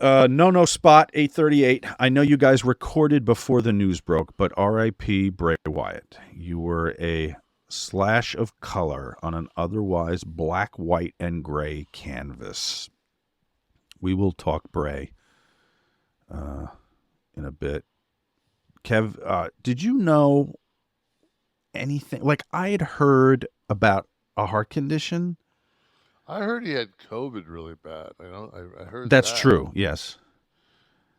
No spot 838. I know you guys recorded before the news broke, but R.I.P. Bray Wyatt. You were a slash of color on an otherwise black, white, and gray canvas. We will talk Bray in a bit. Kev, did you know anything? Like, I had heard about a heart condition. I heard he had COVID really bad. I heard That's that. true. Yes.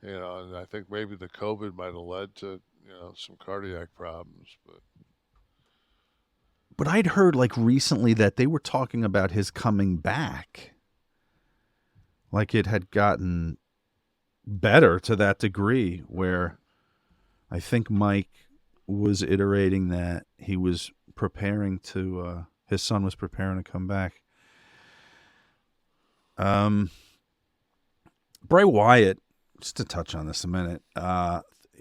And I think maybe the COVID might have led to some cardiac problems. But I'd heard like recently that they were talking about his coming back. Like it had gotten better to that degree where I think Mike was iterating that he was preparing to, his son was preparing to come back. Bray Wyatt, just to touch on this a minute,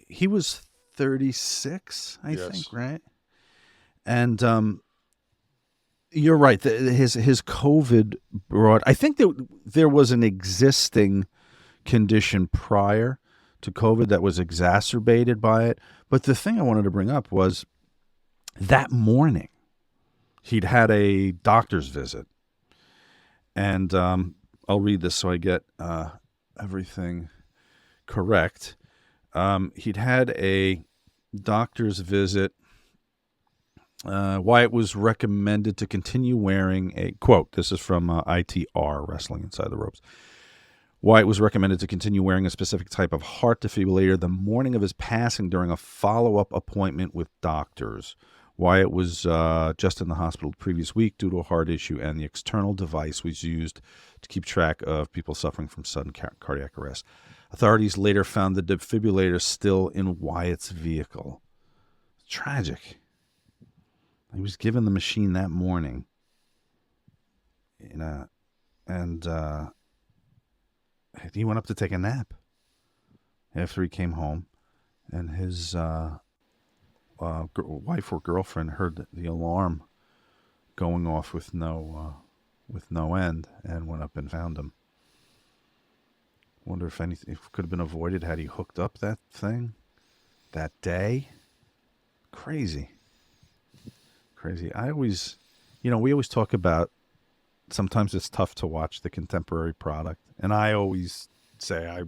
he was 36, I Yes. think, right? And you're right. His COVID brought. I think that there was an existing condition prior to COVID that was exacerbated by it. But the thing I wanted to bring up was that morning he'd had a doctor's visit, and I'll read this so I get everything correct. He'd had a doctor's visit. Wyatt was recommended to continue wearing a quote. This is from ITR Wrestling Inside the Ropes. Wyatt was recommended to continue wearing a specific type of heart defibrillator the morning of his passing during a follow-up appointment with doctors. Wyatt was just in the hospital the previous week due to a heart issue, and the external device was used to keep track of people suffering from sudden cardiac arrest. Authorities later found the defibrillator still in Wyatt's vehicle. Tragic. He was given the machine that morning, and he went up to take a nap after he came home, and his wife or girlfriend heard the alarm going off with no end, and went up and found him. Wonder if anything could have been avoided had he hooked up that thing that day. Crazy. I always, we always talk about sometimes it's tough to watch the contemporary product. And I always say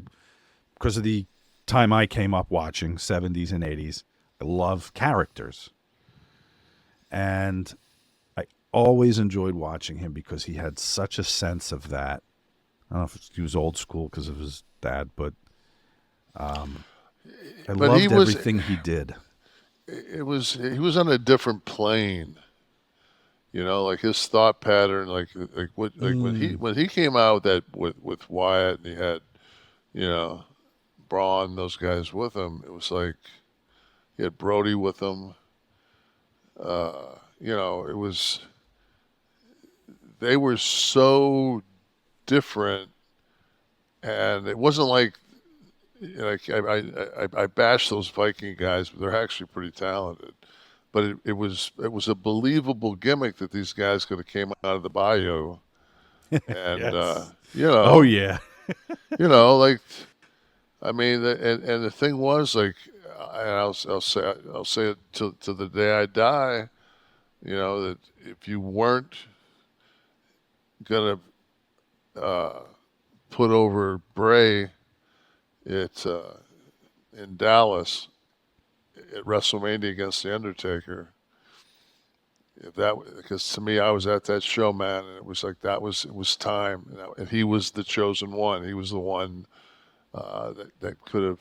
because of the time I came up watching 70s and 80s, I love characters. And I always enjoyed watching him because he had such a sense of that. I don't know if he was old school because of his dad, but I loved everything he did. He was on a different plane. Like his thought pattern, when he came out with Wyatt and he had, Braun, those guys with him. It was like he had Brody with him. It was they were so different, and it wasn't like I bash those Viking guys, but they're actually pretty talented. But it was a believable gimmick that these guys could have came out of the bayou, and yes. Oh yeah. like I mean, and the thing was like, and I'll say it to the day I die, that if you weren't gonna put over Bray at in Dallas at WrestleMania against the Undertaker, because to me I was at that show, man, and it was like it was time, and he was the chosen one. He was the one that could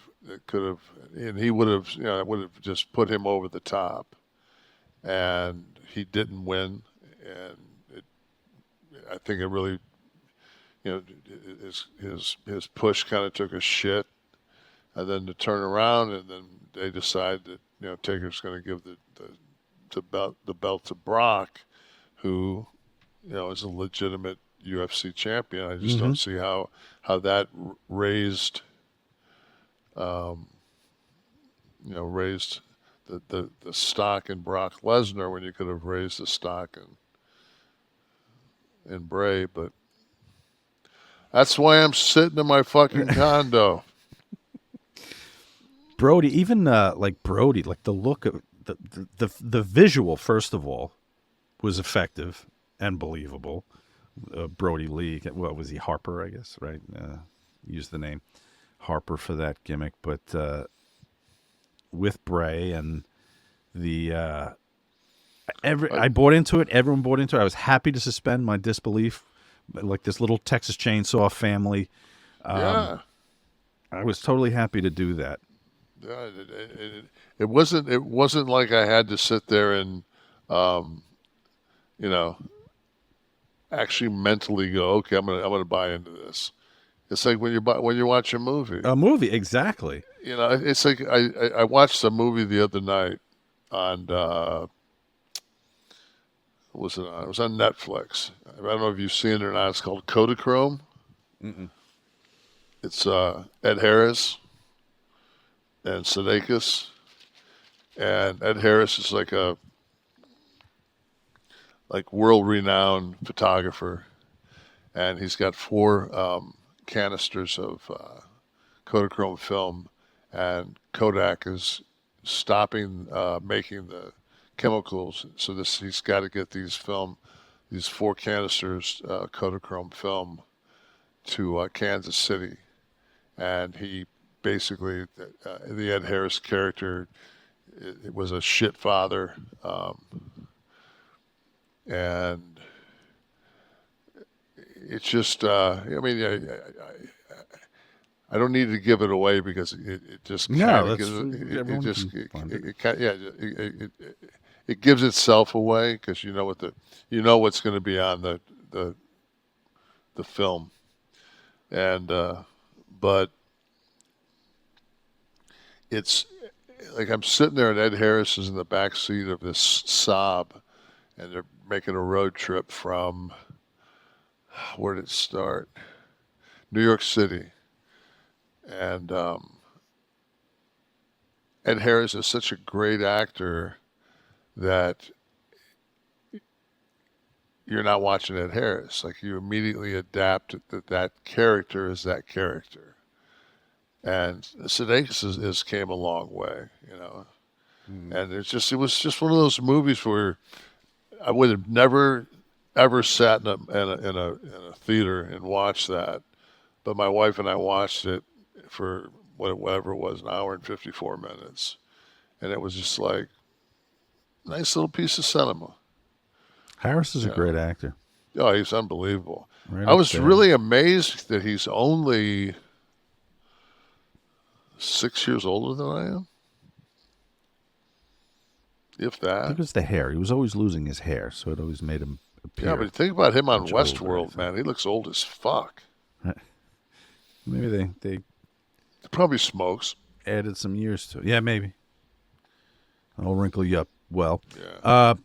have, and he would have, it would have just put him over the top, and he didn't win, and I think it really, his push kind of took a shit, and then to turn around, and then they decide that Taker's going to give the belt to Brock, who is a legitimate UFC champion. I just don't see how that raised raised the stock in Brock Lesnar when you could have raised the stock in Bray. But That's why I'm sitting in my fucking condo. Brody, even like Brody, like the look of the visual, first of all, was effective and believable. Brody Lee, what was he, Harper, I guess, right? Used the name Harper for that gimmick, but with Bray and the I bought into it. Everyone bought into it. I was happy to suspend my disbelief, like this little Texas Chainsaw family. Yeah. I was totally happy to do that. Yeah, it wasn't like I had to sit there and, um, you know, actually mentally go, okay, I'm gonna buy into this. It's like when you watch a movie. A movie, exactly. You know, it's like I watched a movie the other night on what was it on? It was on Netflix. I don't know if you've seen it or not. It's called Kodachrome. Mm-mm. It's Ed Harris and Sudeikis, and Ed Harris is like a world renowned photographer, and he's got four canisters of Kodachrome film, and Kodak is stopping making the chemicals. So he's got to get these four canisters Kodachrome film to Kansas City, and he basically the Ed Harris character it was a shit father, and it's just I mean I don't need to give it away because it just kind of gives it gives itself away because you know what's going to be on the film, and but it's like I'm sitting there and Ed Harris is in the back seat of this Saab, and they're making a road trip from where did it start? New York City. And Ed Harris is such a great actor that you're not watching Ed Harris. Like you immediately adapt that character is that character. And Sudeikis is came a long way, you know. And it was just one of those movies where I would have never ever sat in a theater and watched that, but my wife and I watched it for whatever it was, an hour and 54 minutes, and it was just like a nice little piece of cinema. Harris is a great actor. Oh, he's unbelievable. Right I was there. really amazed that he's only 6 years older than I am. If that. I think it was the hair. He was always losing his hair, so it always made him appear. Yeah, but think about him on much Westworld, older, man. He looks old as fuck. Maybe they He probably smokes. added some years to it. Yeah, maybe. I'll wrinkle you up. Well, Yeah.